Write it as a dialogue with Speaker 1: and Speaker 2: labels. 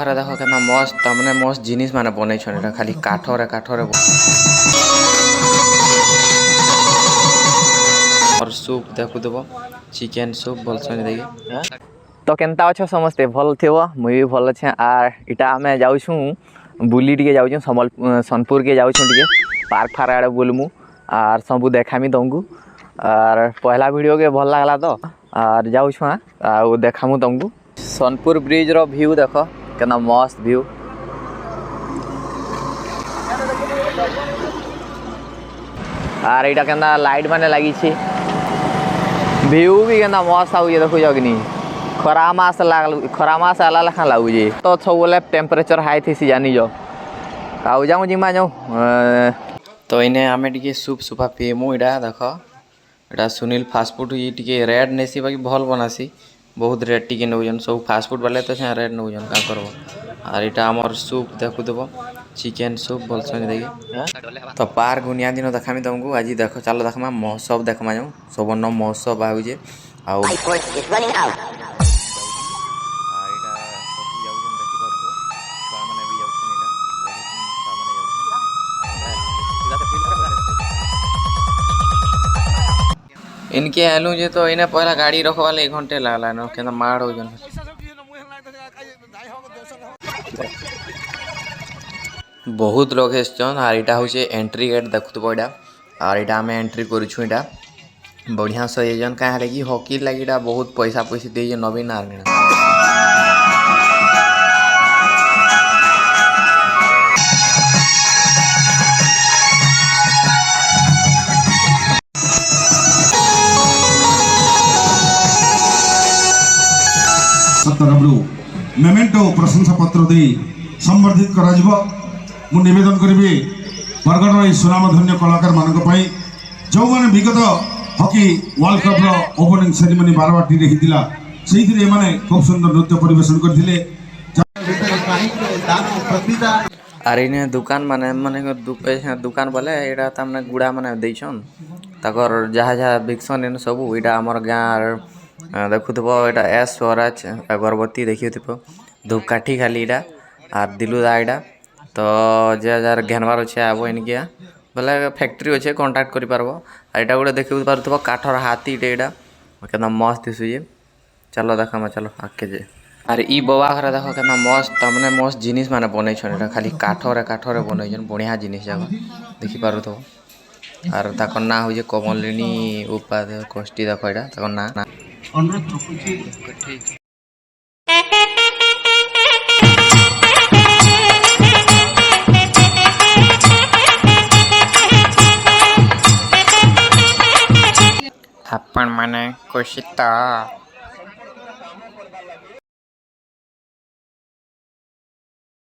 Speaker 1: घर देख के मस्त तमने मस्त जिनिस माने बनै छन खाली काठरे और सूप देखु देबो चिकन सूप बोलछन देखि तो केनता अच्छो समस्ते भल थेबो मुई भी भल छे आर इटा हमें जाउ छु बुली टिके जाउ छु सोनपुर के जाउ छु टिके पार्क फार आड़े बुलमु आर सबु देखामी दंगु आर पहला वीडियो के भल लागला तो आर जाउ छु आ देखामु दंगु सोनपुर ब्रिज रो व्यू देखो केना मस्त व्यू आर इटा केना लाइट माने लागी छी व्यू भी केना मस्त आउ ये देखो जगनी खरा मास आला लखा लागुजे तो सबले टेम्परेचर हाई थी जानी जो आउ जाऊँ जिमा जाऊँ तो इने आमे टिके सूप सुपा पीएमु इडा देख इडा सुनील फास्टफूड ये टिके रेड नेसी बाकी भल बनासी बहुत रेड टिके नौजन सब फास्टफूड वाले तो से रेड नौजन का करबो आर इटा हमर सूप देखु देबो चिकन सूप बोलछन देखि तो पार गुनिया दिन देखामी तुमको आज देखो चलो देखमा महोत्सव देखमा जाऊँ सबन महोत्सव आउजे आउ इनके आलू जे तो इने पहला गाड़ी रखवाले 1 घंटे लागला न केना मार हो जन बहुत लोग हेछन आर इटा होचे एंट्री गेट देखुतबो इडा आर इटा हमें एंट्री करूछु इडा बढ़िया से जन का लगी हॉकी लागिडा बहुत पैसा दे नवीन आर्मी
Speaker 2: मेमेंटो प्रशंसा पत्र दे संवर्धित करा जिवो मु निवेदन करिबे बरगढ़ सुनामधन्य कलाकार मानक पई जो माने विगत हॉकी वर्ल्ड कप रो ओपनिंग सेरेमनी बारवाटी रे हितिला सेहिथिरे माने खूब सुंदर नृत्य परिवेशन करथिले
Speaker 1: अरे ने दुकान माने दुकान बोले एडा तमने गुड़ा माने दैछन तकर जहा जहा बिक्सन इन सब एडा हमर गार देखुथबो एटा एस स्वराज अगरबत्ती देखिथबो धूपकाठी खाली एडा आर दिलुदा एडा तो जे जार घेनवार छै आबो इनके बोले फैक्ट्री अच्छे कांटेक्ट करि पारबो एटा गुडे देखि पारथबो काठर हाथी एडा केना मस्त दिसुये चलो देखा चलो आके जे अरे ई बवा घर देखो केना मस्त तमने मस्त जिनिस माने बनै छन खाली काठरे बनै छन बढ़िया जिनिस जाबो देखि पारथबो आर ताकर ना हो जे कमलिनी उपाध्याय कोष्टी देखो एडा ताकर ना अनुरोध रखुची ठीक अपन माने कुशिता